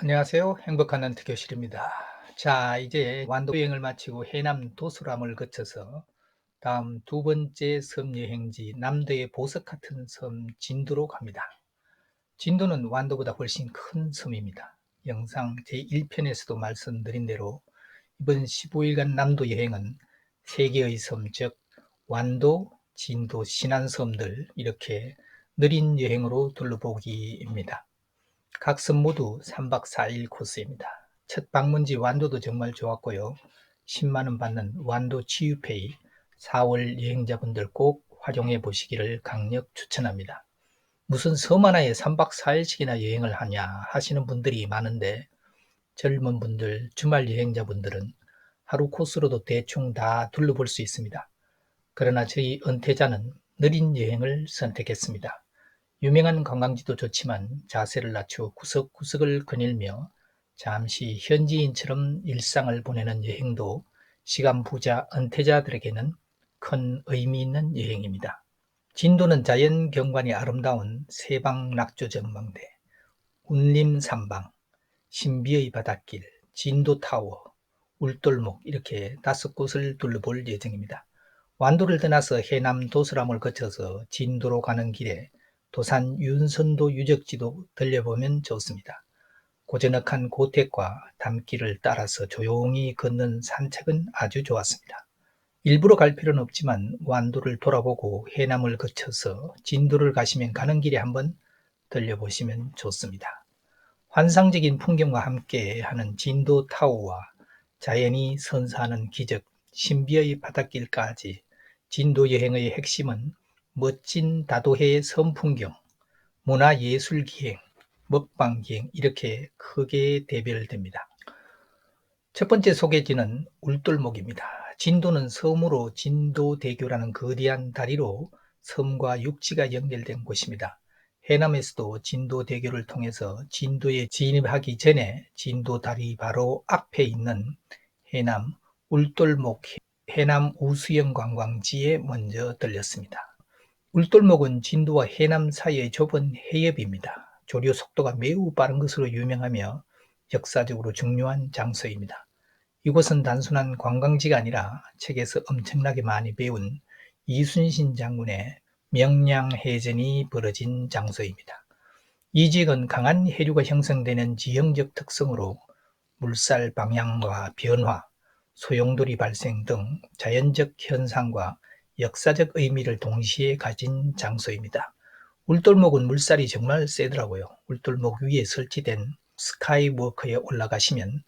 안녕하세요. 행복한 안트교실입니다. 자, 이제 완도 여행을 마치고 해남 도수람을 거쳐서 다음 두 번째 섬 여행지 남도의 보석 같은 섬 진도로 갑니다. 진도는 완도보다 훨씬 큰 섬입니다. 영상 제1편에서도 말씀드린 대로 이번 15일간 남도 여행은 세 개의 섬, 즉 완도, 진도, 신안섬들 이렇게 느린 여행으로 둘러보기입니다. 각 섬 모두 3박 4일 코스입니다. 첫 방문지 완도도 정말 좋았고요. 10만원 받는 완도 치유페이 4월 여행자분들 꼭 활용해 보시기를 강력 추천합니다. 무슨 섬 하나에 3박 4일씩이나 여행을 하냐 하시는 분들이 많은데 젊은 분들, 주말 여행자분들은 하루 코스로도 대충 다 둘러볼 수 있습니다. 그러나 저희 은퇴자는 느린 여행을 선택했습니다. 유명한 관광지도 좋지만 자세를 낮추어 구석구석을 거닐며 잠시 현지인처럼 일상을 보내는 여행도 시간 부자 은퇴자들에게는 큰 의미 있는 여행입니다. 진도는 자연 경관이 아름다운 세방 낙조 전망대, 운림산방, 신비의 바닷길, 진도타워, 울돌목 이렇게 5곳을 둘러볼 예정입니다. 완도를 떠나서 해남 도수람을 거쳐서 진도로 가는 길에 도산 윤선도 유적지도 들려보면 좋습니다. 고즈넉한 고택과 담길을 따라서 조용히 걷는 산책은 아주 좋았습니다. 일부러 갈 필요는 없지만 완도를 돌아보고 해남을 거쳐서 진도를 가시면 가는 길에 한번 들려보시면 좋습니다. 환상적인 풍경과 함께 하는 진도 타워와 자연이 선사하는 기적, 신비의 바닷길까지 진도 여행의 핵심은 멋진 다도해의 섬풍경, 문화예술기행, 먹방기행 이렇게 크게 대별됩니다. 첫 번째 소개지는 울돌목입니다. 진도는 섬으로 진도대교라는 거대한 다리로 섬과 육지가 연결된 곳입니다. 해남에서도 진도대교를 통해서 진도에 진입하기 전에 진도다리 바로 앞에 있는 해남 울돌목 해남 우수영 관광지에 먼저 들렸습니다. 울돌목은 진도와 해남 사이의 좁은 해협입니다. 조류 속도가 매우 빠른 것으로 유명하며 역사적으로 중요한 장소입니다. 이곳은 단순한 관광지가 아니라 책에서 엄청나게 많이 배운 이순신 장군의 명량해전이 벌어진 장소입니다. 이 지역은 강한 해류가 형성되는 지형적 특성으로 물살 방향과 변화, 소용돌이 발생 등 자연적 현상과 역사적 의미를 동시에 가진 장소입니다. 울돌목은 물살이 정말 세더라고요. 울돌목 위에 설치된 스카이워크에 올라가시면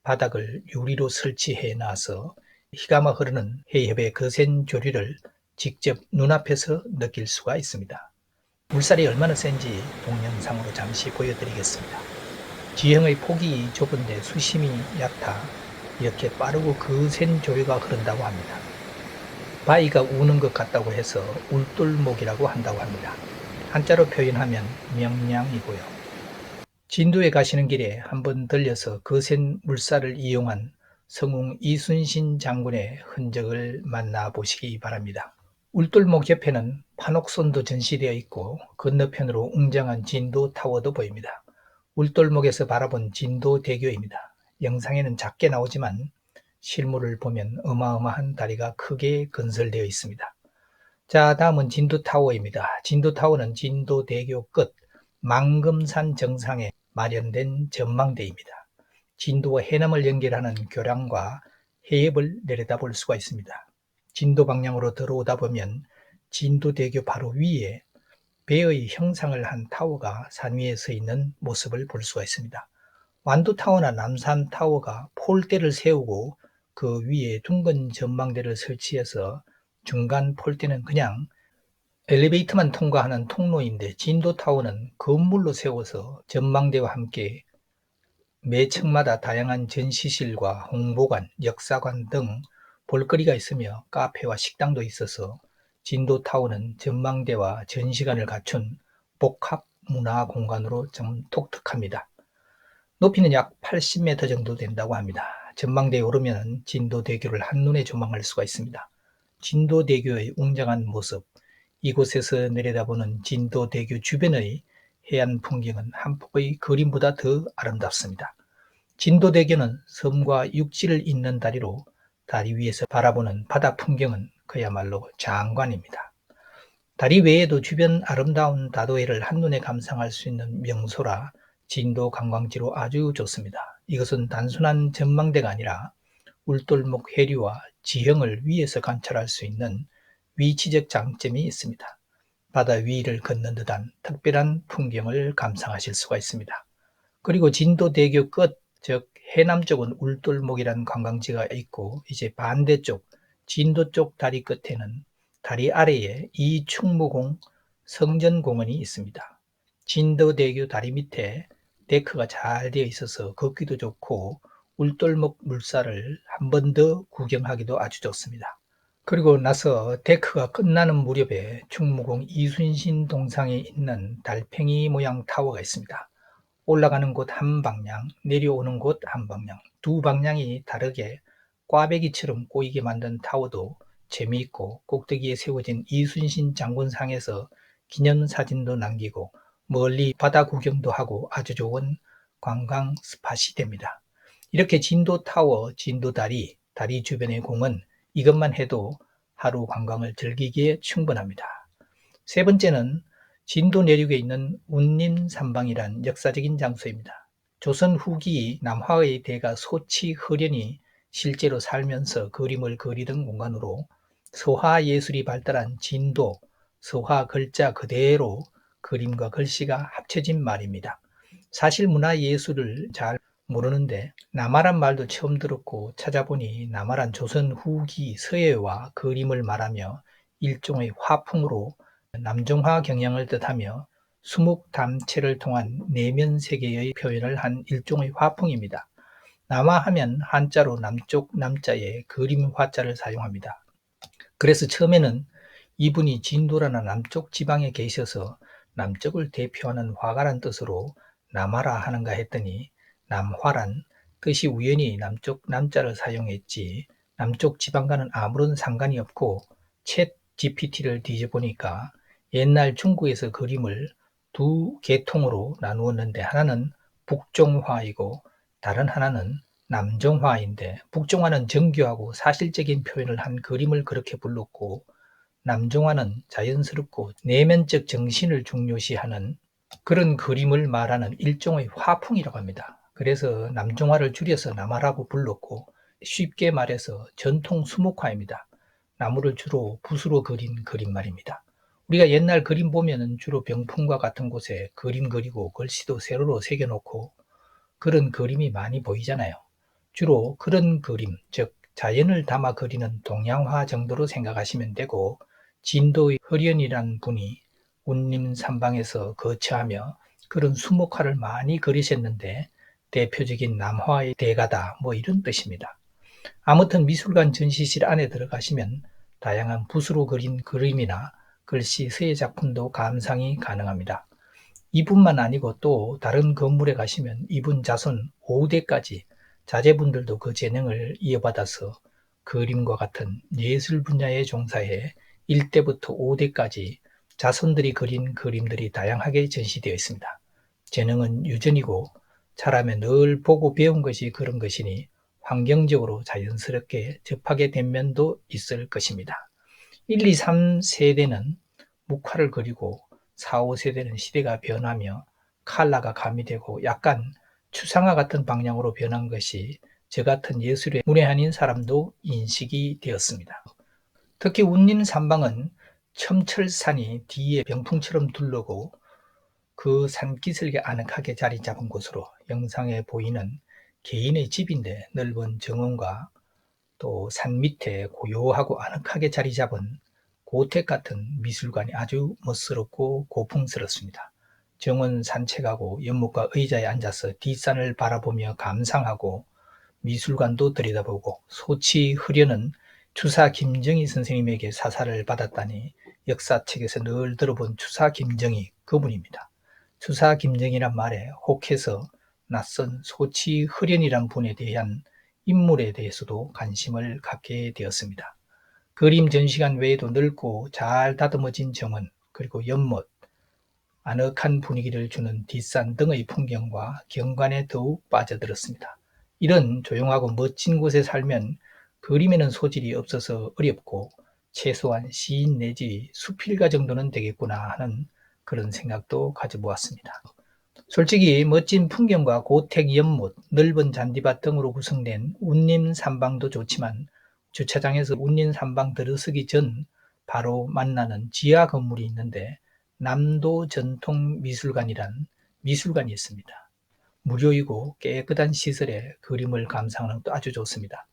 바닥을 유리로 설치해 놔서 희가마 흐르는 해협의 거센 조류를 직접 눈앞에서 느낄 수가 있습니다. 물살이 얼마나 센지 동영상으로 잠시 보여드리겠습니다. 지형의 폭이 좁은데 수심이 얕아 이렇게 빠르고 거센 조류가 흐른다고 합니다. 바위가 우는 것 같다고 해서 울돌목이라고 한다고 합니다. 한자로 표현하면 명량이고요. 진도에 가시는 길에 한번 들려서 거센 물살을 이용한 성웅 이순신 장군의 흔적을 만나보시기 바랍니다. 울돌목 옆에는 판옥선도 전시되어 있고 건너편으로 웅장한 진도 타워도 보입니다. 울돌목에서 바라본 진도대교입니다. 영상에는 작게 나오지만 실물을 보면 어마어마한 다리가 크게 건설되어 있습니다. 자, 다음은 진도타워입니다. 진도타워는 진도대교 끝 망금산 정상에 마련된 전망대입니다. 진도와 해남을 연결하는 교량과 해협을 내려다볼 수가 있습니다. 진도 방향으로 들어오다 보면 진도대교 바로 위에 배의 형상을 한 타워가 산 위에 서 있는 모습을 볼 수가 있습니다. 완도타워나 남산타워가 폴대를 세우고 그 위에 둥근 전망대를 설치해서 중간 폴대는 그냥 엘리베이터만 통과하는 통로인데 진도타워는 건물로 세워서 전망대와 함께 매 층마다 다양한 전시실과 홍보관, 역사관 등 볼거리가 있으며 카페와 식당도 있어서 진도타워는 전망대와 전시관을 갖춘 복합문화공간으로 좀 독특합니다. 높이는 약 80m 정도 된다고 합니다. 전망대에 오르면 진도대교를 한눈에 조망할 수가 있습니다. 진도대교의 웅장한 모습, 이곳에서 내려다보는 진도대교 주변의 해안 풍경은 한 폭의 그림보다 더 아름답습니다. 진도대교는 섬과 육지를 잇는 다리로 다리 위에서 바라보는 바다 풍경은 그야말로 장관입니다. 다리 외에도 주변 아름다운 다도해를 한눈에 감상할 수 있는 명소라 진도 관광지로 아주 좋습니다. 이것은 단순한 전망대가 아니라 울돌목 해류와 지형을 위에서 관찰할 수 있는 위치적 장점이 있습니다. 바다 위를 걷는 듯한 특별한 풍경을 감상하실 수가 있습니다. 그리고 진도대교 끝, 즉 해남 쪽은 울돌목이라는 관광지가 있고, 이제 반대쪽 진도 쪽 다리 끝에는 다리 아래에 이충무공 성전공원이 있습니다. 진도대교 다리 밑에 데크가 잘 되어 있어서 걷기도 좋고 울돌목 물살을 한 번 더 구경하기도 아주 좋습니다. 그리고 나서 데크가 끝나는 무렵에 충무공 이순신 동상에 있는 달팽이 모양 타워가 있습니다. 올라가는 곳 한 방향, 내려오는 곳 한 방향, 두 방향이 다르게 꽈배기처럼 꼬이게 만든 타워도 재미있고, 꼭대기에 세워진 이순신 장군상에서 기념사진도 남기고 멀리 바다 구경도 하고 아주 좋은 관광 스팟이 됩니다. 이렇게 진도타워, 진도다리, 다리 주변의 공은 이것만 해도 하루 관광을 즐기기에 충분합니다. 세 번째는 진도 내륙에 있는 운림산방이란 역사적인 장소입니다. 조선 후기 남화의 대가 소치허련이 실제로 살면서 그림을 그리던 공간으로 서화 예술이 발달한 진도, 서화 글자 그대로 그림과 글씨가 합쳐진 말입니다. 사실 문화예술을 잘 모르는데 남아란 말도 처음 들었고 찾아보니 남아란 조선 후기 서예와 그림을 말하며 일종의 화풍으로 남정화 경향을 뜻하며 수묵담체를 통한 내면 세계의 표현을 한 일종의 화풍입니다. 남화하면 한자로 남쪽 남자에 그림 화자를 사용합니다. 그래서 처음에는 이분이 진도라는 남쪽 지방에 계셔서 남쪽을 대표하는 화가란 뜻으로 남화라 하는가 했더니 남화란 뜻이 우연히 남쪽 남자를 사용했지 남쪽 지방과는 아무런 상관이 없고 챗 GPT를 뒤져보니까 옛날 중국에서 그림을 두 계통으로 나누었는데 하나는 북종화이고 다른 하나는 남종화인데, 북종화는 정교하고 사실적인 표현을 한 그림을 그렇게 불렀고 남종화는 자연스럽고 내면적 정신을 중요시하는 그런 그림을 말하는 일종의 화풍이라고 합니다. 그래서 남종화를 줄여서 남화라고 불렀고, 쉽게 말해서 전통 수묵화입니다. 나무를 주로 붓으로 그린 그림 말입니다. 우리가 옛날 그림 보면은 주로 병풍과 같은 곳에 그림 그리고 글씨도 세로로 새겨놓고 그런 그림이 많이 보이잖아요. 주로 그런 그림, 즉 자연을 담아 그리는 동양화 정도로 생각하시면 되고, 진도의 허련이란 분이 운림산방에서 거처하며 그런 수목화를 많이 그리셨는데 대표적인 남화의 대가다, 뭐 이런 뜻입니다. 아무튼 미술관 전시실 안에 들어가시면 다양한 붓으로 그린 그림이나 글씨, 서예 작품도 감상이 가능합니다. 이분만 아니고 또 다른 건물에 가시면 이분 자손 5대까지 자제분들도 그 재능을 이어받아서 그림과 같은 예술 분야에 종사해 1대부터 5대까지 자손들이 그린 그림들이 다양하게 전시되어 있습니다. 재능은 유전이고 잘하면 늘 보고 배운 것이 그런 것이니 환경적으로 자연스럽게 접하게 된 면도 있을 것입니다. 1, 2, 3세대는 묵화를 그리고 4, 5세대는 시대가 변하며 컬러가 가미되고 약간 추상화 같은 방향으로 변한 것이 저 같은 예술에 문외한인 사람도 인식이 되었습니다. 특히 운림산방은 첨철산이 뒤에 병풍처럼 둘러고 그 산기슭에 아늑하게 자리 잡은 곳으로 영상에 보이는 개인의 집인데 넓은 정원과 또 산 밑에 고요하고 아늑하게 자리 잡은 고택 같은 미술관이 아주 멋스럽고 고풍스럽습니다. 정원 산책하고 연못과 의자에 앉아서 뒷산을 바라보며 감상하고 미술관도 들여다보고 소치 흐려는 추사 김정희 선생님에게 사사를 받았다니 역사책에서 늘 들어본 추사 김정희 그분입니다. 추사 김정희란 말에 혹해서 낯선 소치 흐련이란 분에 대한 인물에 대해서도 관심을 갖게 되었습니다. 그림 전시관 외에도 넓고 잘 다듬어진 정원, 그리고 연못, 아늑한 분위기를 주는 뒷산 등의 풍경과 경관에 더욱 빠져들었습니다. 이런 조용하고 멋진 곳에 살면 그림에는 소질이 없어서 어렵고 최소한 시인 내지 수필가 정도는 되겠구나 하는 그런 생각도 가져보았습니다. 솔직히 멋진 풍경과 고택 연못, 넓은 잔디밭 등으로 구성된 운림 산방도 좋지만 주차장에서 운림 산방 들어서기 전 바로 만나는 지하 건물이 있는데 남도 전통미술관이란 미술관이 있습니다. 무료이고 깨끗한 시설에 그림을 감상하는 것도 아주 좋습니다.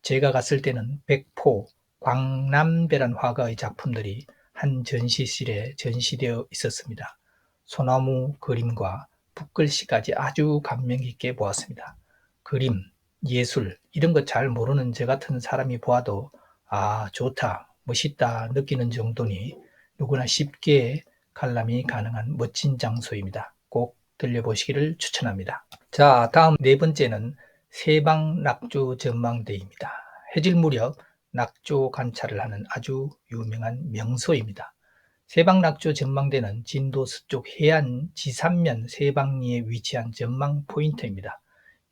제가 갔을 때는 백포, 광남배란 화가의 작품들이 한 전시실에 전시되어 있었습니다. 소나무 그림과 붓글씨까지 아주 감명 깊게 보았습니다. 그림, 예술 이런 거 잘 모르는 저 같은 사람이 보아도 아 좋다, 멋있다 느끼는 정도니 누구나 쉽게 관람이 가능한 멋진 장소입니다. 꼭 들려보시기를 추천합니다. 자, 다음 네 번째는 세방 낙조 전망대입니다. 해질 무렵 낙조 관찰을 하는 아주 유명한 명소입니다. 세방 낙조 전망대는 진도 서쪽 해안 지산면 세방리에 위치한 전망 포인트입니다.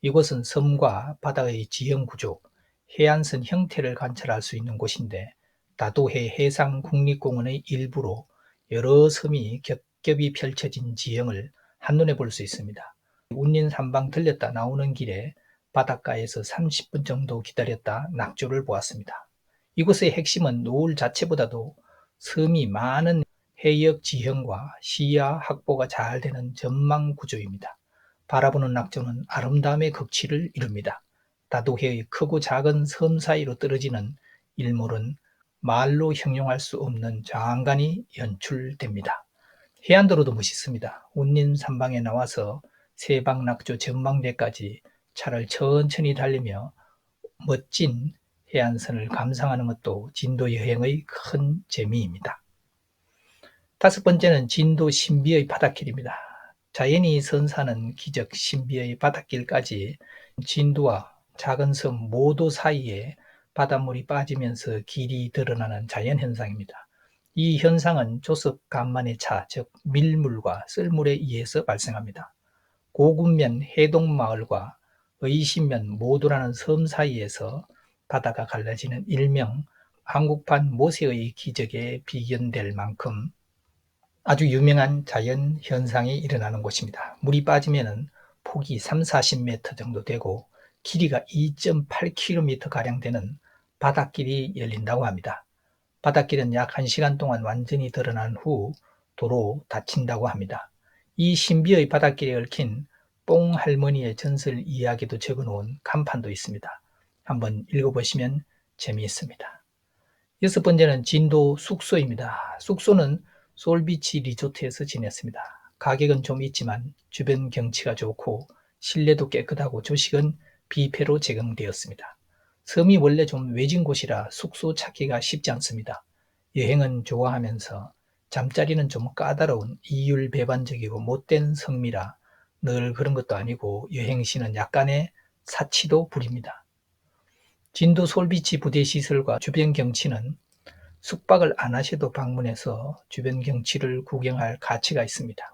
이곳은 섬과 바다의 지형 구조, 해안선 형태를 관찰할 수 있는 곳인데 다도해 해상국립공원의 일부로 여러 섬이 겹겹이 펼쳐진 지형을 한눈에 볼 수 있습니다. 운림 산방 들렸다 나오는 길에 바닷가에서 30분 정도 기다렸다 낙조를 보았습니다. 이곳의 핵심은 노을 자체보다도 섬이 많은 해역 지형과 시야 확보가 잘 되는 전망 구조입니다. 바라보는 낙조는 아름다움의 극치를 이룹니다. 다도해의 크고 작은 섬 사이로 떨어지는 일몰은 말로 형용할 수 없는 장관이 연출됩니다. 해안도로도 멋있습니다. 운림 산방에 나와서 세방낙조 전망대까지 차를 천천히 달리며 멋진 해안선을 감상하는 것도 진도 여행의 큰 재미입니다. 다섯 번째는 진도 신비의 바닷길입니다. 자연이 선사하는 기적 신비의 바닷길까지 진도와 작은 섬 모도 사이에 바닷물이 빠지면서 길이 드러나는 자연현상입니다. 이 현상은 조석 간만의 차, 즉 밀물과 썰물에 의해서 발생합니다. 고군면 해동마을과 의신면 모도라는 섬 사이에서 바다가 갈라지는 일명 한국판 모세의 기적에 비견될 만큼 아주 유명한 자연 현상이 일어나는 곳입니다. 물이 빠지면 폭이 30-40m 정도 되고 길이가 2.8km 가량 되는 바닷길이 열린다고 합니다. 바닷길은 약 1시간 동안 완전히 드러난 후 도로 닫힌다고 합니다. 이 신비의 바닷길에 얽힌 뽕할머니의 전설 이야기도 적어놓은 간판도 있습니다. 한번 읽어보시면 재미있습니다. 여섯 번째는 진도 숙소입니다. 숙소는 솔비치 리조트에서 지냈습니다. 가격은 좀 있지만 주변 경치가 좋고 실내도 깨끗하고 조식은 뷔페로 제공되었습니다. 섬이 원래 좀 외진 곳이라 숙소 찾기가 쉽지 않습니다. 여행은 좋아하면서 잠자리는 좀 까다로운 이율배반적이고 못된 섬이라 늘 그런 것도 아니고 여행 시는 약간의 사치도 부립니다. 진도 솔비치 부대시설과 주변 경치는 숙박을 안 하셔도 방문해서 주변 경치를 구경할 가치가 있습니다.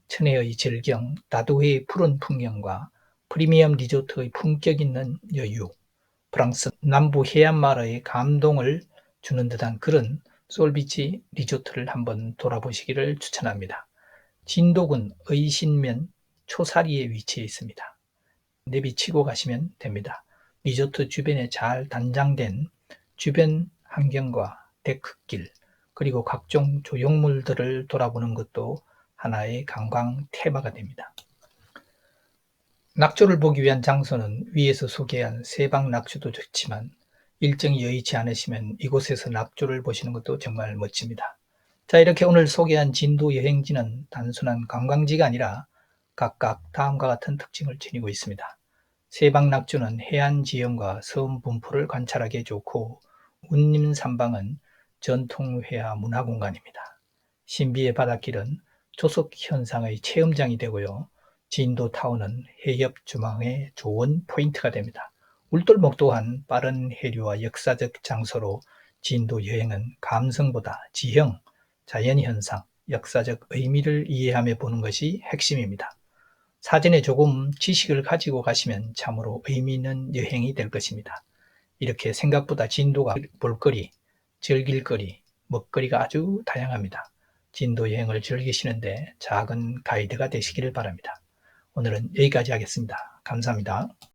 천혜의 절경, 다도해의 푸른 풍경과 프리미엄 리조트의 품격 있는 여유, 프랑스 남부 해안마을의 감동을 주는 듯한 그런 솔비치 리조트를 한번 돌아보시기를 추천합니다. 진도군 의신면 초사리에 위치해 있습니다. 내비치고 가시면 됩니다. 리조트 주변에 잘 단장된 주변 환경과 데크길 그리고 각종 조형물들을 돌아보는 것도 하나의 관광 테마가 됩니다. 낙조를 보기 위한 장소는 위에서 소개한 세방 낙조도 좋지만 일정이 여의치 않으시면 이곳에서 낙조를 보시는 것도 정말 멋집니다. 자, 이렇게 오늘 소개한 진도 여행지는 단순한 관광지가 아니라 각각 다음과 같은 특징을 지니고 있습니다. 세방 낙조는 해안 지형과 섬 분포를 관찰하기에 좋고 운림 산방은 전통회화 문화공간입니다. 신비의 바닷길은 조석 현상의 체험장이 되고요. 진도 타운은 해협 주망의 좋은 포인트가 됩니다. 울돌목 또한 빠른 해류와 역사적 장소로 진도 여행은 감성보다 지형, 자연현상, 역사적 의미를 이해하며 보는 것이 핵심입니다. 사전에 조금 지식을 가지고 가시면 참으로 의미 있는 여행이 될 것입니다. 이렇게 생각보다 진도가 볼거리, 즐길거리, 먹거리가 아주 다양합니다. 진도 여행을 즐기시는데 작은 가이드가 되시기를 바랍니다. 오늘은 여기까지 하겠습니다. 감사합니다.